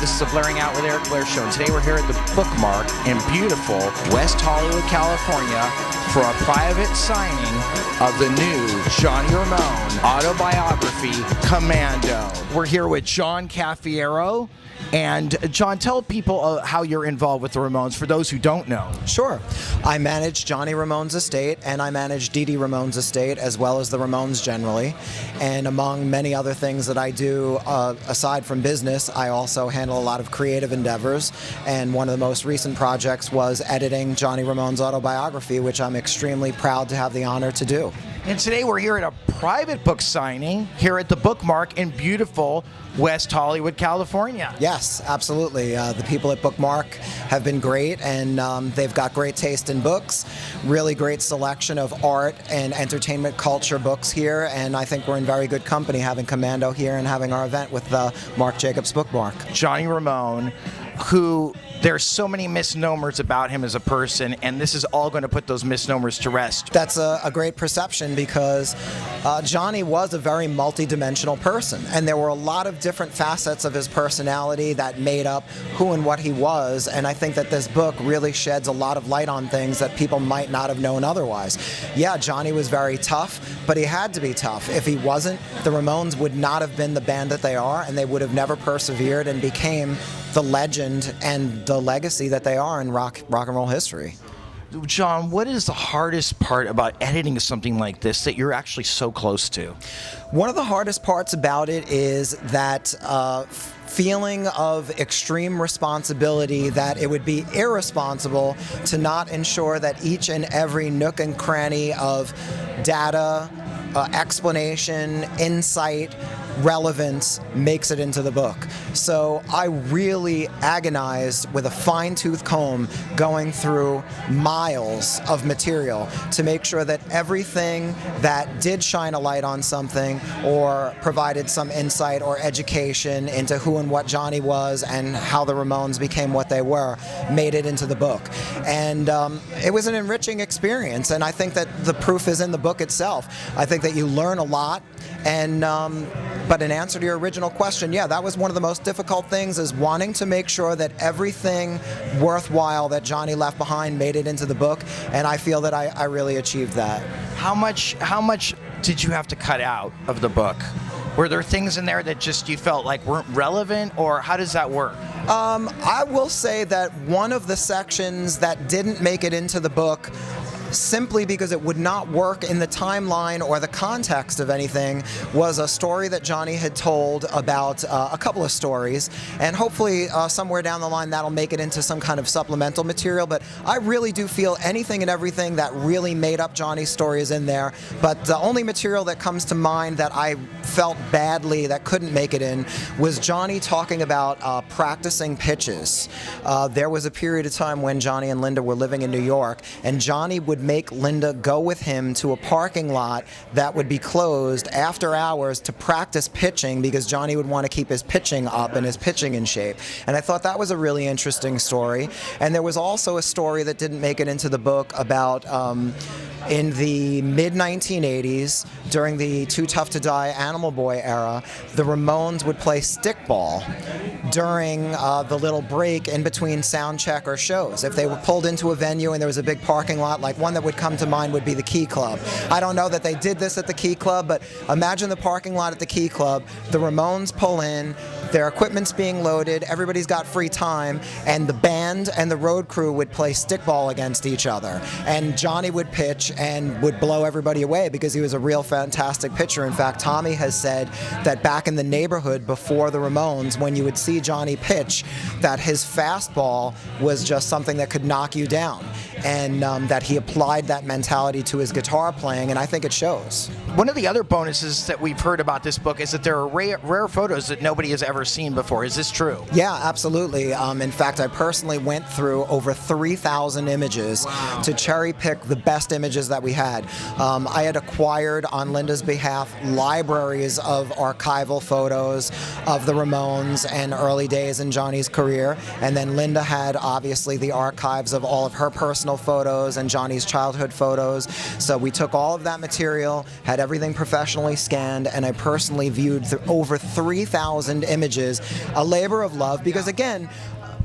This is the Blairing Out with Eric Blair show. And today we're here at the Bookmarc in beautiful West Hollywood, California for a private signing of the new Johnny Ramone autobiography, Commando. We're here with John Cafiero. And John, tell people how you're involved with the Ramones for those who don't know. Sure. I manage Johnny Ramone's estate, and I manage Dee Dee Ramone's estate, as well as the Ramones generally. And among many other things that I do, aside from business, I also handle a lot of creative endeavors. And one of the most recent projects was editing Johnny Ramone's autobiography, which I'm extremely proud to have the honor to do. And today we're here at a private book signing here at the Bookmarc in beautiful West Hollywood, California. Yes, absolutely. The people at Bookmarc have been great, and they've got great taste in books, really great selection of art and entertainment culture books here, and I think we're in very good company having Commando here and having our event with Marc Jacobs Bookmarc. Johnny Ramone, who there's so many misnomers about him as a person, and this is all going to put those misnomers to rest. That's a great perception because Johnny was a very multidimensional person, and there were a lot of different facets of his personality that made up who and what he was, and I think that this book really sheds a lot of light on things that people might not have known otherwise. Yeah, Johnny was very tough, but he had to be tough. If he wasn't, the Ramones would not have been the band that they are, and they would have never persevered and became the legend and the legacy that they are in rock and roll history. John, what is the hardest part about editing something like this that you're actually so close to? One of the hardest parts about it is that feeling of extreme responsibility, that it would be irresponsible to not ensure that each and every nook and cranny of data, explanation, insight, relevance makes it into the book. So I really agonized with a fine-tooth comb going through miles of material to make sure that everything that did shine a light on something or provided some insight or education into who and what Johnny was and how the Ramones became what they were made it into the book. And it was an enriching experience, and I think that the proof is in the book itself. I think that you learn a lot, and but in answer to your original question, yeah, that was one of the most difficult things, is wanting to make sure that everything worthwhile that Johnny left behind made it into the book, and I feel that I really achieved that. How much did you have to cut out of the book? Were there things in there that just you felt like weren't relevant, or how does that work? I will say that one of the sections that didn't make it into the book, simply because it would not work in the timeline or the context of anything, was a story that Johnny had told about a couple of stories, and hopefully somewhere down the line that'll make it into some kind of supplemental material. But I really do feel anything and everything that really made up Johnny's story is in there, but the only material that comes to mind that I felt badly that couldn't make it in was Johnny talking about practicing pitches. There was a period of time when Johnny and Linda were living in New York, and Johnny would make Linda go with him to a parking lot that would be closed after hours to practice pitching, because Johnny would want to keep his pitching up and his pitching in shape. And I thought that was a really interesting story. And there was also a story that didn't make it into the book about in the mid-1980s, during the Too Tough to Die Animal Boy era, the Ramones would play stickball during the little break in between sound check or shows. If they were pulled into a venue and there was a big parking lot, like one that would come to mind would be the Key Club. I don't know that they did this at the Key Club, but imagine the parking lot at the Key Club. The Ramones pull in, their equipment's being loaded, everybody's got free time, and the band and the road crew would play stickball against each other. And Johnny would pitch and would blow everybody away because he was a real fantastic pitcher. In fact, Tommy has said that back in the neighborhood before the Ramones, when you would see Johnny pitch, that his fastball was just something that could knock you down, and that he applied that mentality to his guitar playing, and I think it shows. One of the other bonuses that we've heard about this book is that there are rare photos that nobody has ever seen before. Is this true? Yeah, absolutely. In fact, I personally went through over 3,000 images to cherry pick the best images that we had. I had acquired on Linda's behalf libraries of archival photos of the Ramones and early days in Johnny's career, and then Linda had obviously the archives of all of her personal photos and Johnny's childhood photos. So we took all of that material, had everything professionally scanned, and I personally viewed over 3,000 images, a labor of love, because again,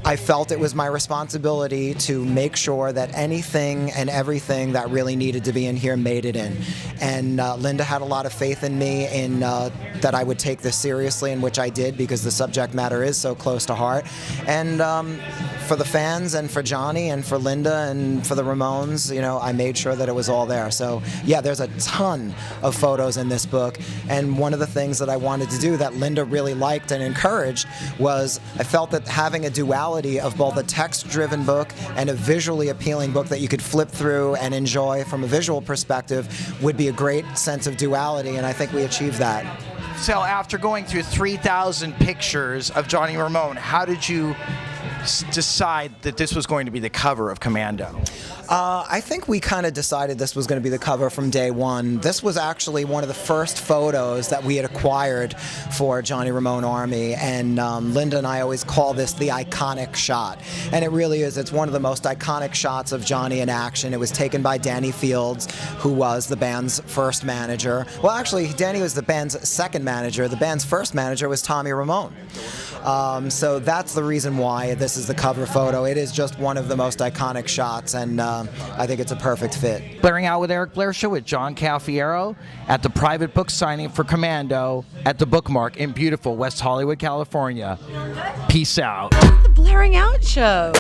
I felt it was my responsibility to make sure that anything and everything that really needed to be in here made it in. And Linda had a lot of faith in me in that I would take this seriously, and which I did, because the subject matter is so close to heart. And for the fans and for Johnny and for Linda and for the Ramones, you know, I made sure that it was all there. So yeah, there's a ton of photos in this book. And one of the things that I wanted to do that Linda really liked and encouraged was I felt that having a duality of both a text-driven book and a visually appealing book that you could flip through and enjoy from a visual perspective would be a great sense of duality, and I think we achieved that. So after going through 3,000 pictures of Johnny Ramone, how did you decide that this was going to be the cover of Commando? I think we kind of decided this was going to be the cover from day one. This was actually one of the first photos that we had acquired for Johnny Ramone Army, and Linda and I always call this the iconic shot. And it really is. It's one of the most iconic shots of Johnny in action. It was taken by Danny Fields, who was the band's first manager. Well, actually, Danny was the band's second manager. The band's first manager was Tommy Ramone. So that's the reason why this is the cover photo. It is just one of the most iconic shots, and I think it's a perfect fit. Blairing Out with Eric Blair Show with John Cafiero at the private book signing for Commando at the Bookmarc in beautiful West Hollywood, California. Peace out. The Blairing Out Show.